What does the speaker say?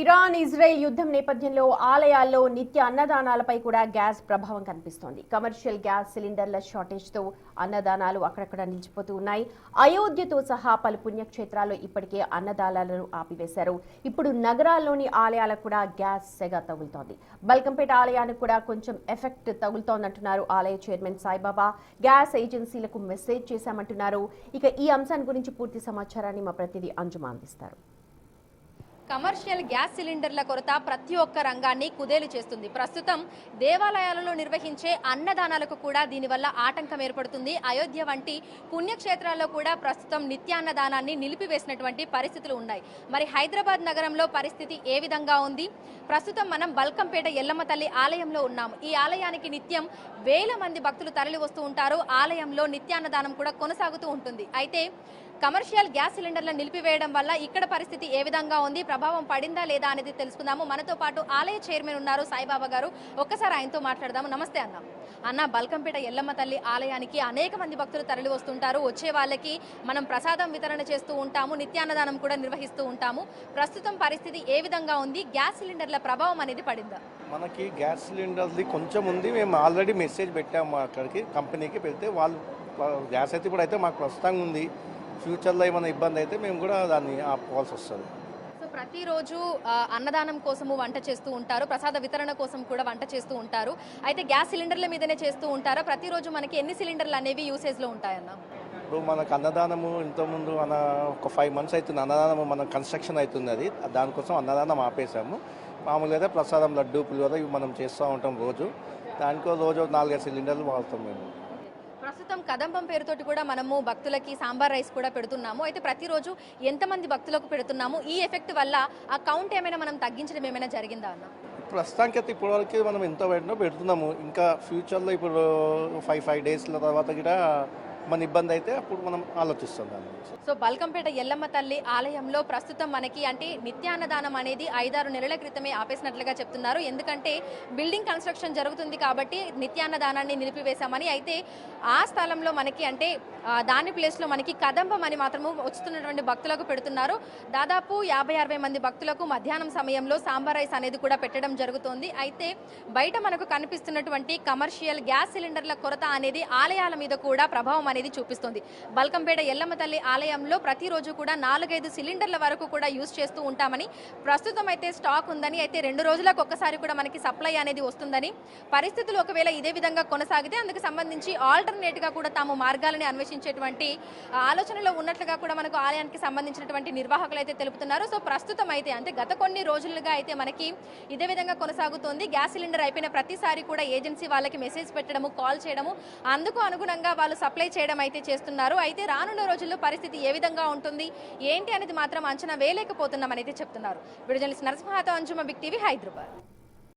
Iran Israel యుద్ధం నేపథ్యంలో ఆలయాల్లో నిత్య అన్నదానాలపై కూడా గ్యాస్ ప్రభావం కనిపిస్తోంది. కమర్షియల్ గ్యాస్ సిలిండర్ల షార్టేజ్ తో అన్నదానాలు అక్కడక్కడ నిలిచిపోతూ ఉన్నాయి. అయోధ్యతో సహా పలు పుణ్యక్షేత్రాల్లో ఇప్పటికే అన్నదానాలను ఆపివేశారు. ఇప్పుడు నగరాల్లోని ఆలయాలకు కూడా గ్యాస్ సెగ తగులుతోంది. బల్కంపేట ఆలయానికి కూడా కొంచెం ఎఫెక్ట్ తగులుతోందంటున్నారు ఆలయ చైర్మన్ సాయిబాబా. గ్యాస్ ఏజెన్సీలకు మెసేజ్ చేశామంటున్నారు. ఇక ఈ అంశాన్ని గురించి పూర్తి సమాచారాన్ని మా ప్రతినిధి అంజుమ అందిస్తారు. కమర్షియల్ గ్యాస్ సిలిండర్ల కొరత ప్రతి ఒక్క రంగాన్ని కుదేలు చేస్తుంది. ప్రస్తుతం దేవాలయాలలో నిర్వహించే అన్నదానాలకు కూడా దీనివల్ల ఆటంకం ఏర్పడుతుంది. అయోధ్య వంటి పుణ్యక్షేత్రాల్లో కూడా ప్రస్తుతం నిత్యాన్నదానాన్ని నిలిపివేసినటువంటి పరిస్థితులు ఉన్నాయి. మరి హైదరాబాద్ నగరంలో పరిస్థితి ఏ విధంగా ఉంది? ప్రస్తుతం మనం బల్కంపేట ఎల్లమ్మ తల్లి ఆలయంలో ఉన్నాము. ఈ ఆలయానికి నిత్యం వేల మంది భక్తులు తరలి వస్తూ ఉంటారు. ఆలయంలో నిత్యాన్నదానం కూడా కొనసాగుతూ ఉంటుంది. అయితే కమర్షియల్ గ్యాస్ సిలిండర్లను నిలిపివేయడం వల్ల ఇక్కడ పరిస్థితి ఏ విధంగా ఉంది, ప్రభావం పడిందా లేదా అనేది తెలుసుకుందాము. మనతో పాటు ఆలయ చైర్మన్ ఉన్నారు సాయిబాబా గారు. ఒక్కసారి ఆయనతో మాట్లాడదాము. నమస్తే అన్న. బల్కంపేట ఎల్లమ్మ తల్లి ఆలయానికి అనేక మంది భక్తులు తరలి వస్తుంటారు. వచ్చే వాళ్ళకి మనం ప్రసాదం వితరణ చేస్తూ ఉంటాము, నిత్యాన్నదానం కూడా నిర్వహిస్తూ ఉంటాము. ప్రస్తుతం పరిస్థితి ఏ విధంగా ఉంది? గ్యాస్ సిలిండర్ల ప్రభావం అనేది పడిందా? మనకి గ్యాస్ సిలిండర్ది కొంచెం ఉంది. మేము ఆల్రెడీ మెసేజ్ పెట్టాము అక్కడికి, కంపెనీకి పెడితే వాళ్ళు గ్యాస్ అయితే ఇప్పుడు అయితే మాకు ప్రస్తుతంగా ఉంది. ఫ్యూచర్లో ఏమైనా ఇబ్బంది అయితే మేము కూడా దాన్ని ఆపుకోవాల్సి వస్తుంది. సో ప్రతిరోజు అన్నదానం కోసము వంట చేస్తూ ఉంటారు, ప్రసాద వితరణ కోసం కూడా వంట చేస్తూ ఉంటారు. అయితే గ్యాస్ సిలిండర్ల మీదనే చేస్తూ ఉంటారా? ప్రతిరోజు మనకి ఎన్ని సిలిండర్లు అనేవి యూసేజ్లో ఉంటాయన్న? ఇప్పుడు మనకు అన్నదానము ఇంతకుముందు ఒక 5 months అవుతుంది. అన్నదానము మన కన్స్ట్రక్షన్ అవుతుంది. అది దానికోసం అన్నదానం ఆపేసాము. మామూలుగా అయితే ప్రసాదం, లడ్డు, పులిహోర ఇవి మనం చేస్తూ ఉంటాం రోజు. దానికో రోజు 4-5 సిలిండర్లు వాడుతాం మేము. ప్రస్తుతం కదంబం పేరుతోటి కూడా మనము భక్తులకి సాంబార్ రైస్ కూడా పెడుతున్నాము. అయితే ప్రతిరోజు ఎంతమంది భక్తులకు పెడుతున్నాము? ఈ ఎఫెక్ట్ వల్ల ఆ కౌంట్ ఏమైనా మనం తగ్గించడం ఏమైనా జరిగిందా అన్న? ప్రస్తుతానికి అయితే ఇప్పటివరకు మనం ఎంత పెడుతున్నాము. ఇంకా ఫ్యూచర్లో ఇప్పుడు 5 days తర్వాత కూడా మన ఇబ్బంది అయితే అప్పుడు మనం ఆలోచిస్తాం దాని గురించి. సో బల్కంపేట ఎల్లమ్మ తల్లి ఆలయంలో ప్రస్తుతం మనకి అంటే నిత్యాన్నదానం అనేది 5-6 నెలల క్రితమే ఆపేసినట్లుగా చెప్తున్నారు. ఎందుకంటే బిల్డింగ్ కన్స్ట్రక్షన్ జరుగుతుంది కాబట్టి నిత్యాన్నదానాన్ని నిలిపివేశామని. అయితే ఆ స్థలంలో మనకి అంటే దాని ప్లేస్లో మనకి కదంబం అని మాత్రము వస్తున్నటువంటి భక్తులకు పెడుతున్నారు. దాదాపు 50-60 మంది భక్తులకు మధ్యాహ్నం సమయంలో సాంబార్ రైస్ అనేది కూడా పెట్టడం జరుగుతోంది. అయితే బయట మనకు కనిపిస్తున్నటువంటి కమర్షియల్ గ్యాస్ సిలిండర్ల కొరత అనేది ఆలయాల మీద కూడా ప్రభావం అనేది చూపిస్తుంది. బల్కంపేట ఎల్లమ్మ తల్లి ఆలయంలో ప్రతిరోజు కూడా 4-5 సిలిండర్ల వరకు కూడా యూజ్ చేస్తూ ఉంటామని, ప్రస్తుతం అయితే స్టాక్ ఉందని, అయితే 2 రోజులకు ఒక్కసారి కూడా మనకి సప్లై అనేది వస్తుందని, పరిస్థితులు ఒకవేళ ఇదే విధంగా కొనసాగితే అందుకు సంబంధించి ఆల్టర్నేట్ గా కూడా తాము మార్గాలని అన్వేషించేటువంటి ఆలోచనలో ఉన్నట్లుగా కూడా మనకు ఆలయానికి సంబంధించినటువంటి నిర్వాహకులు అయితే తెలుపుతున్నారు. సో ప్రస్తుతం అయితే అంటే గత కొన్ని రోజులుగా అయితే మనకి ఇదే విధంగా కొనసాగుతోంది. గ్యాస్ సిలిండర్ అయిపోయిన ప్రతిసారి కూడా ఏజెన్సీ వాళ్ళకి మెసేజ్ పెట్టడము, కాల్ చేయడము, అందుకు అనుగుణంగా వాళ్ళు సప్లై చేయడం అయితే చేస్తున్నారు. అయితే రానున్న రోజుల్లో పరిస్థితి ఏ విధంగా ఉంటుంది ఏంటి అనేది మాత్రం అంచనా వేయలేకపోతున్నామని అయితే చెప్తున్నారు. వీడియో జర్నలిస్ట్ నరసింహతో అంజుమ, బిగ్ టీవీ, హైదరాబాద్.